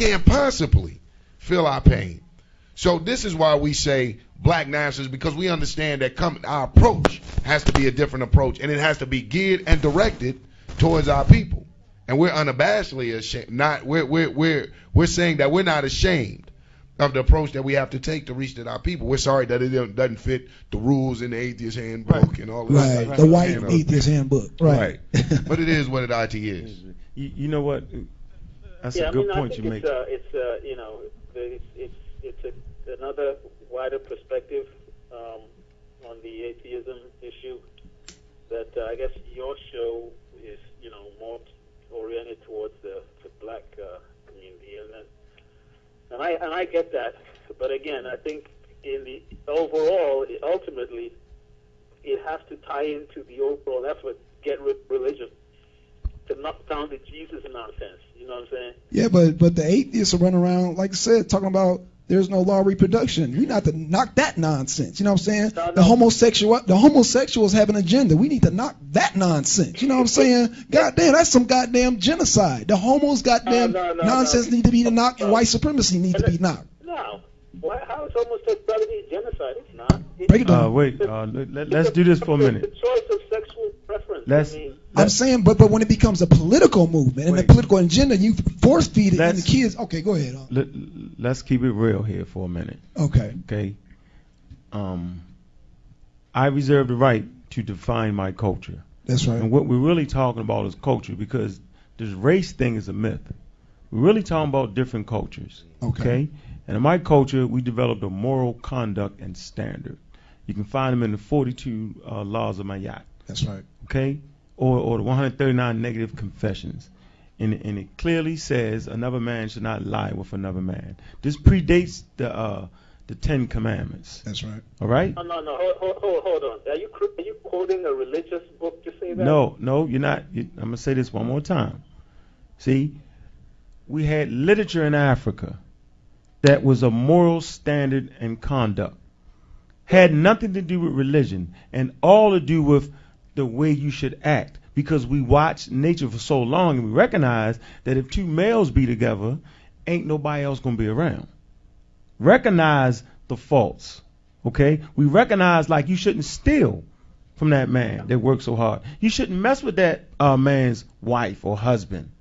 can't possibly feel our pain. So this is why we say black nationalists, because we understand that our approach has to be a different approach, and it has to be geared and directed towards our people. And we're unabashedly ashamed. We're saying that we're not ashamed of the approach that we have to take to reach our people. We're sorry that it doesn't fit the rules in the atheist handbook and all of that. Right, the white atheist handbook. Right. But it is what it is. You know what? That's a good point you make. It's another wider perspective on the atheism issue that I guess your show is, more oriented towards the black community, and I get that, but again, I think in the overall, ultimately, it has to tie into the overall effort to get rid of religion, to knock down the Jesus nonsense. You know what I'm saying? Yeah, but the atheists are running around, like I said, talking about there's no law of reproduction. We not to knock that nonsense. You know what I'm saying? No. The homosexuals have an agenda. We need to knock that nonsense. You know what I'm saying? Goddamn, that's some goddamn genocide. The homos goddamn nonsense need to be knocked, and white supremacy needs to be knocked. No. How is homosexuality genocide? It's not. Break it down. Let's do this for a minute. It's the choice of sexual preference. I'm saying, but when it becomes a political movement and a political agenda, you force feed it and the kids. Okay, go ahead. Let's keep it real here for a minute. Okay. I reserve the right to define my culture. That's right. And what we're really talking about is culture, because this race thing is a myth. We're really talking about different cultures. Okay? And in my culture, we developed a moral conduct and standard. You can find them in the 42 laws of Mayat. That's right. Okay? Or the 139 negative confessions. And it clearly says another man should not lie with another man. This predates the 10 Commandments. That's right. All right? No. Hold on. Are you quoting a religious book to say that? No, you're not. I'm going to say this one more time. See, we had literature in Africa that was a moral standard and conduct. Had nothing to do with religion and all to do with the way you should act, because we watched nature for so long and we recognize that if two males be together, ain't nobody else going to be around. Recognize the faults, okay? We recognize, like, you shouldn't steal from that man that worked so hard. You shouldn't mess with that man's wife or husband,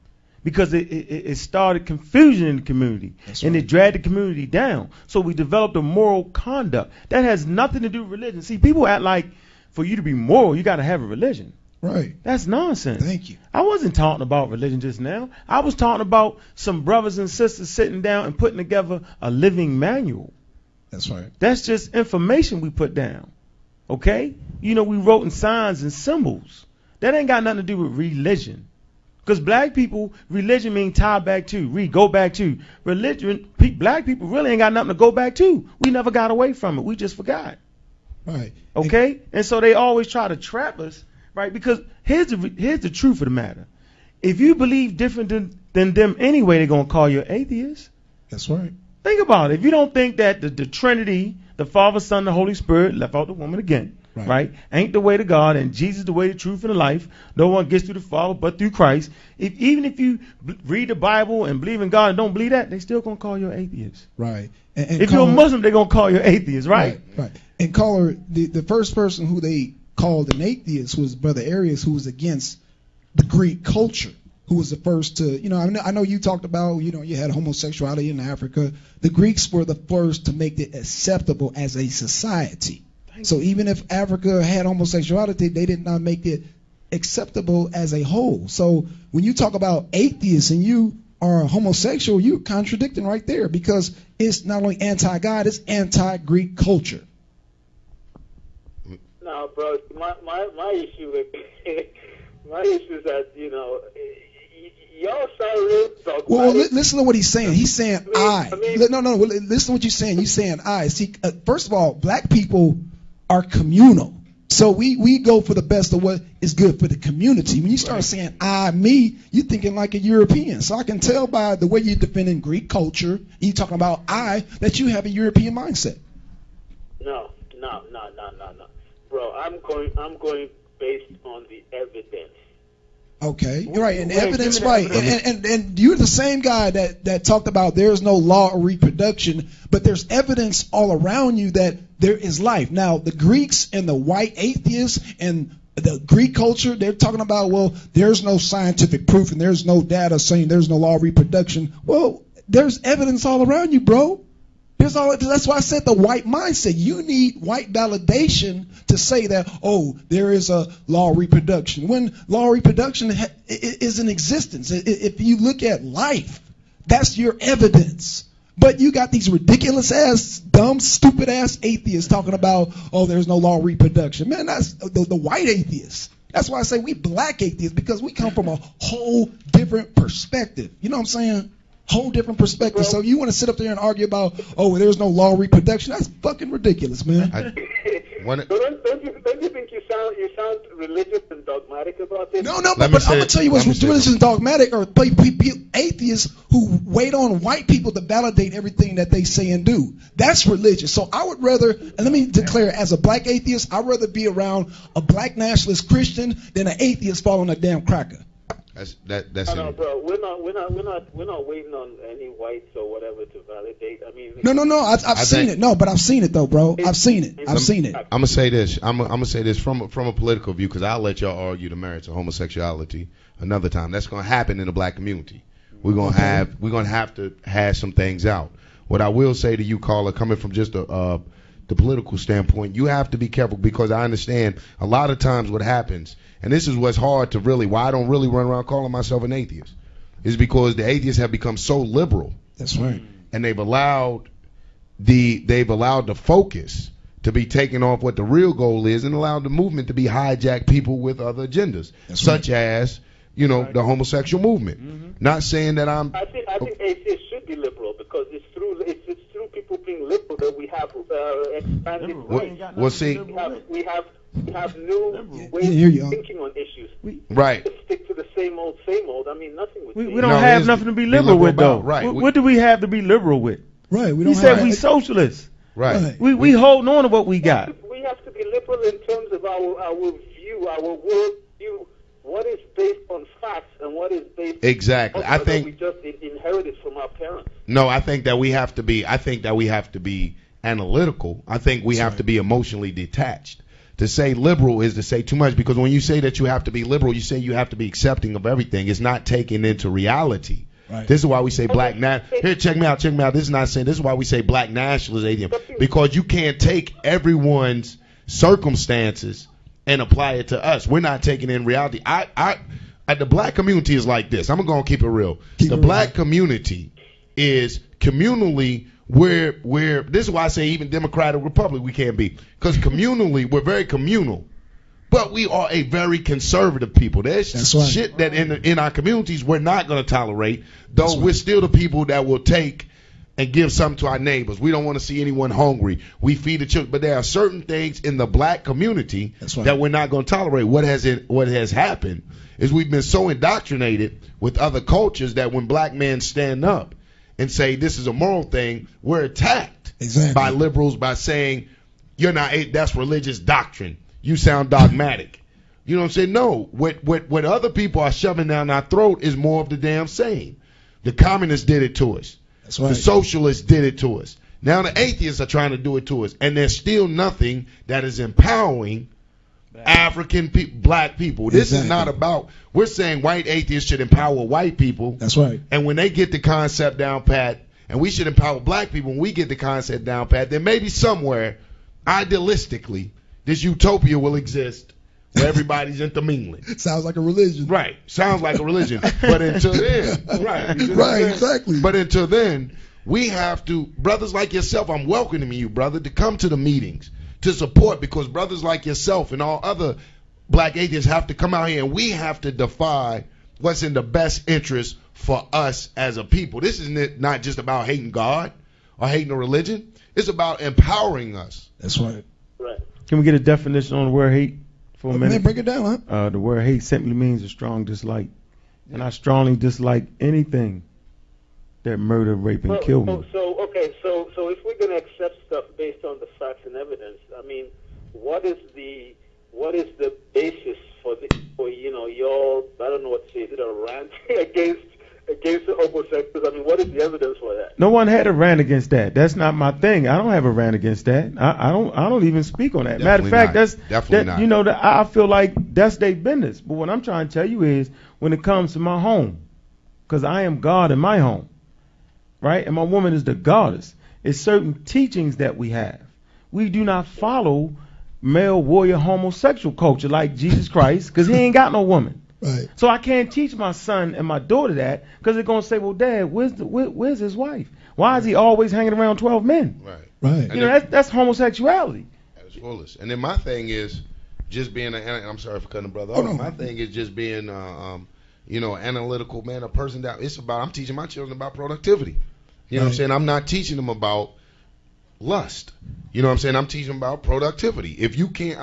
because it started confusion in the community. That's and right. It dragged the community down. So we developed a moral conduct. That has nothing to do with religion. See, people act like for you to be moral, you got to have a religion. Right. That's nonsense. Thank you. I wasn't talking about religion just now. I was talking about some brothers and sisters sitting down and putting together a living manual. That's right. That's just information we put down. Okay? We wrote in signs and symbols. That ain't got nothing to do with religion. Because black people, religion means tie back to, go back to. Religion, black people really ain't got nothing to go back to. We never got away from it. We just forgot. Right. Okay? And so they always try to trap us, right? Because here's the truth of the matter. If you believe different than them anyway, they're going to call you an atheist. That's right. Think about it. If you don't think that the Trinity, the Father, Son, the Holy Spirit, left out the woman again, right? Ain't the way to God, and Jesus the way, the truth, and the life. No one gets to the Father but through Christ. Even if you read the Bible and believe in God and don't believe that, they still going to call you an atheist. Right. And if you're a Muslim, they're going to call you an atheist, right? Right. And caller, the first person who they called an atheist was Brother Arius, who was against the Greek culture, who was the first to, I know you talked about, you had homosexuality in Africa. The Greeks were the first to make it acceptable as a society. So even if Africa had homosexuality, they did not make it acceptable as a whole. So when you talk about atheists and you are homosexual, you're contradicting right there, because it's not only anti-God, it's anti-Greek culture. No, bro, my issue is that, y'all sound real dogmatic. Well, listen to what he's saying. He's saying No, listen to what you're saying. You're saying I. See, first of all, black people are communal. So we go for the best of what is good for the community. When you start saying I, me, you're thinking like a European. So I can tell by the way you're defending Greek culture, and you're talking about I, that you have a European mindset. No. Bro, I'm going based on the evidence. Okay, you're right, and Wait, evidence, give me the right, evidence. and you're the same guy that talked about there's no law of reproduction, but there's evidence all around you that there is life. Now, the Greeks and the white atheists and the Greek culture, they're talking about, well, there's no scientific proof and there's no data saying there's no law of reproduction. Well, there's evidence all around you, bro. That's why I said the white mindset. You need white validation to say that, oh, there is a law of reproduction. When law of reproduction is in existence, if you look at life, that's your evidence. But you got these ridiculous ass, dumb, stupid ass atheists talking about, oh, there's no law of reproduction. Man, that's the white atheists. That's why I say we black atheists, because we come from a whole different perspective. You know what I'm saying? Whole different perspective. So you want to sit up there and argue about, oh, there's no law of reproduction? That's fucking ridiculous, man. Don't you think you sound religious and dogmatic about this? No, but I'm gonna tell you what's religious and dogmatic are atheists who wait on white people to validate everything that they say and do. That's religious. So I would rather, and let me declare, as a black atheist, I'd rather be around a black nationalist Christian than an atheist following a damn cracker. That's No, bro. We're not waiting on any whites or whatever to validate. I mean, No. I've seen it. No, but I've seen it though, bro. I've seen it. I'm gonna say this. I'm gonna say this from a political view, because I'll let y'all argue the merits of homosexuality another time. That's gonna happen in the black community. We're gonna have to hash some things out. What I will say to you, caller, coming from just the political standpoint, you have to be careful, because I understand a lot of times what happens. And this is what's hard to why I don't really run around calling myself an atheist, is because the atheists have become so liberal. That's right. And they've allowed the focus to be taken off what the real goal is, and allowed the movement to be hijacked people with other agendas, such as, the homosexual movement. Mm-hmm. Not saying that I think atheists should be liberal, because it's through people being liberal that we have expanded rights. Well, see, we have new ways of thinking on issues. Right. We stick to the same old. I mean, nothing would change. We don't have nothing to be liberal with, though. Right. What do we have to be liberal with? Right. He said we socialists. Right. We holding on to what we got. We have to be liberal in terms of our view, our world view. What is based on facts and what is based exactly. on I think we just inherited from our parents. No, I think that we have to be. Analytical. I think we have to be emotionally detached. To say liberal is to say too much, because when you say that you have to be liberal, you say you have to be accepting of everything. It's not taking into reality. Right. This is why we say black Here, check me out. This is not saying. This is why we say black nationalist atheism, because you can't take everyone's circumstances and apply it to us. We're not taking in reality. The black community is like this. I'm gonna keep it real. The black community is communally. Where this is why I say even Democratic Republic we can't be, because communally we're very communal, but we are a very conservative people. There's shit that in our communities we're not going to tolerate, though we're still the people that will take and give something to our neighbors. We don't want to see anyone hungry. We feed the children, but there are certain things in the black community that we're not going to tolerate. What has happened is we've been so indoctrinated with other cultures that when black men stand up and say this is a moral thing, we're attacked by liberals by saying you're not. That's religious doctrine. You sound dogmatic. You know what I'm saying? No. What other people are shoving down our throat is more of the damn same. The communists did it to us. That's right. The socialists did it to us. Now the atheists are trying to do it to us, and there's still nothing that is empowering African black people. This is not about. We're saying white atheists should empower white people. That's right. And when they get the concept down pat, and we should empower black people when we get the concept down pat, then maybe somewhere, idealistically, this utopia will exist where everybody's intermingling. Sounds like a religion. Right. Sounds like a religion. But until then, right, exactly. But until then, we have to, brothers like yourself, I'm welcoming you, brother, to come to the meetings, to support, because brothers like yourself and all other black atheists have to come out here, and we have to defy what's in the best interest for us as a people. This is not just about hating God or hating a religion. It's about empowering us. That's right. Right. Can we get a definition on the word hate for a minute? Break it down, huh? The word hate simply means a strong dislike. Yeah. And I strongly dislike anything that murder, rape, and kill me. So if we're going to accept stuff based on the facts and evidence, I mean, what is the what is the basis for your, I don't know what to say, is it a rant against the homosexuals? I mean, what is the evidence for that? No one had a rant against that. That's not my thing. I don't have a rant against that. I don't even speak on that. Matter of fact, Definitely not. I feel like that's their business. But what I'm trying to tell you is, when it comes to my home, because I am God in my home, right? And my woman is the goddess. It's certain teachings that we have. We do not follow male warrior homosexual culture like Jesus Christ, because he ain't got no woman. Right. So I can't teach my son and my daughter that, because they're going to say, well, Dad, where's his wife? Why is he always hanging around 12 men? Right. Right. You know, that's homosexuality. That's foolish. And then my thing is just being I'm sorry for cutting the brother Oh, off. no. My thing is just being analytical, man, a person that I'm teaching my children about productivity. You know what I'm saying? I'm not teaching them about lust. You know what I'm saying? I'm teaching them about productivity. If you can't,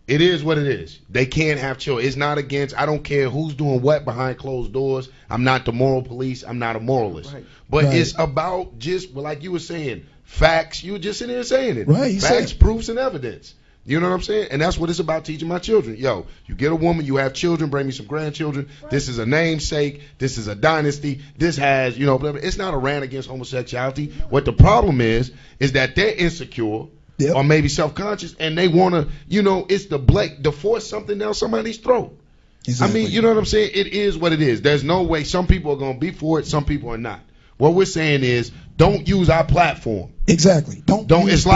it is what it is. They can't have children. It's not against, I don't care who's doing what behind closed doors. I'm not the moral police. I'm not a moralist. Right. But Right. it's about just, like you were saying, facts. You were just sitting there saying it. Right, you Facts, said- proofs, and evidence. You know what I'm saying? And that's what it's about teaching my children. Yo, you get a woman, you have children, bring me some grandchildren. This is a namesake. This is a dynasty. This has, whatever. It's not a rant against homosexuality. What the problem is that they're insecure. Yep. Or maybe self-conscious, and they want to, it's to force something down somebody's throat. Exactly. I mean, you know what I'm saying? It is what it is. There's no way. Some people are going to be for it, some people are not. What we're saying is, don't use our platform. Exactly. Don't. It's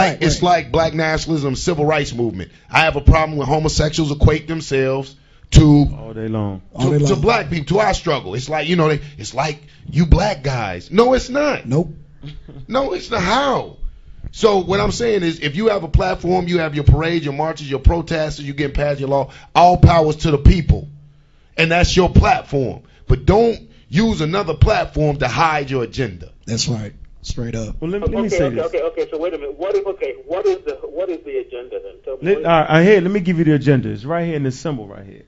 like black nationalism, civil rights movement. I have a problem when homosexuals equate themselves to All day long. to black people, to our struggle. It's like, it's like you black guys. No, it's not. Nope. No, it's not. How? So what I'm saying is, if you have a platform, you have your parades, your marches, your protests, you get passed your law, all powers to the people. And that's your platform. But don't use another platform to hide your agenda. That's right. Straight up. Well, let me say this. Okay. So wait a minute. What is the agenda then? Tell me. Let me give you the agenda. It's right here in this symbol right here.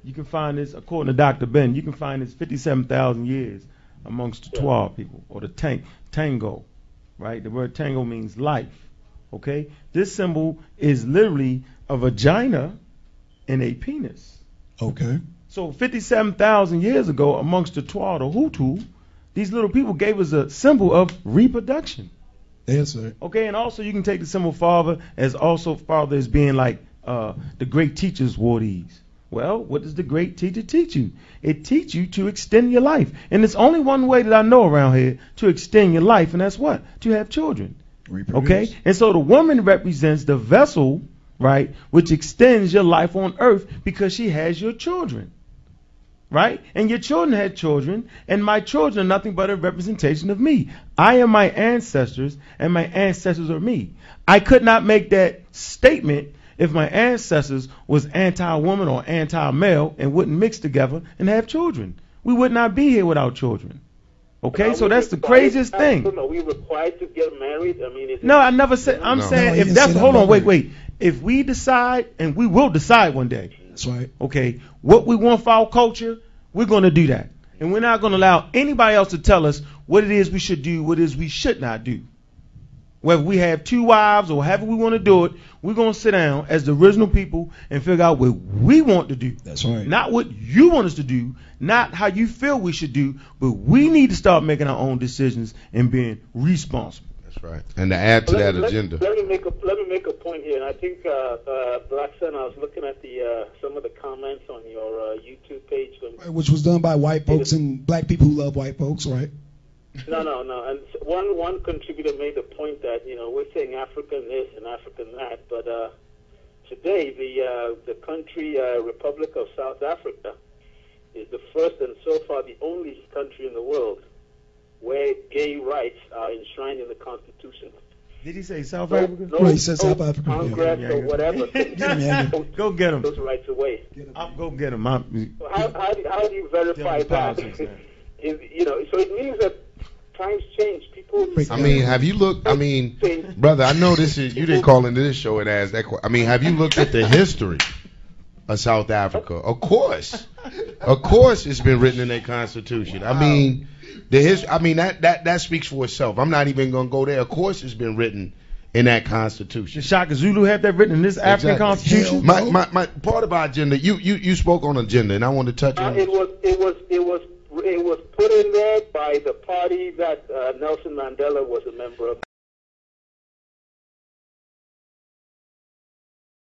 You can find this, according to Dr. Ben, you can find this 57,000 years amongst the 12 people, or the tango. Right? The word tango means life. Okay? This symbol is literally a vagina and a penis. Okay. So 57,000 years ago, amongst the Twa, the Hutu, these little people gave us a symbol of reproduction. Yes, sir. Okay, and also you can take the symbol father as being like the great teachers wore these. Well, what does the great teacher teach you? It teaches you to extend your life. And there's only one way that I know around here to extend your life, and that's what? To have children. Reproduce. Okay? And so the woman represents the vessel, right, which extends your life on earth because she has your children. Right? And your children had children, and my children are nothing but a representation of me. I am my ancestors, and my ancestors are me. I could not make that statement if my ancestors was anti-woman or anti-male and wouldn't mix together and have children. We would not be here without children. Okay, so that's the craziest thing. Are we required to get married? I mean, no, I never said. I'm saying if that's. Hold on, wait. If we decide, and we will decide one day. That's right. Okay, what we want for our culture, we're going to do that, and we're not going to allow anybody else to tell us what it is we should do, what it is we should not do. Whether we have 2 wives or however we want to do it, we're going to sit down as the original people and figure out what we want to do. That's right. Not what you want us to do, not how you feel we should do, but we need to start making our own decisions and being responsible. That's right. And to add to that agenda. Let me make a point here, and I think Black Sun, I was looking at some of the comments on your YouTube page. Which was done by white folks and black people who love white folks, right? No. And one contributor made the point that, we're saying African this and African that, but today the country Republic of South Africa is the first and so far the only country in the world where gay rights are enshrined in the Constitution. Did he say South Africa? No, he said South Africa. Congress or whatever. Go get him. Those rights away. I'll go get him. So how do you verify that? So it means that times change. People. I mean, have you looked? Brother, I know this is you didn't call into this show and ask that question. I mean, have you looked at the history of South Africa? Of course, it's been written in their constitution. I mean, that speaks for itself. I'm not even gonna go there. Of course, it's been written in that Constitution. Did Shaka Zulu have that written in this African Exactly. Constitution? Hell. My part of our agenda. You spoke on agenda, and I want to touch on It was put in there by the party that Nelson Mandela was a member of.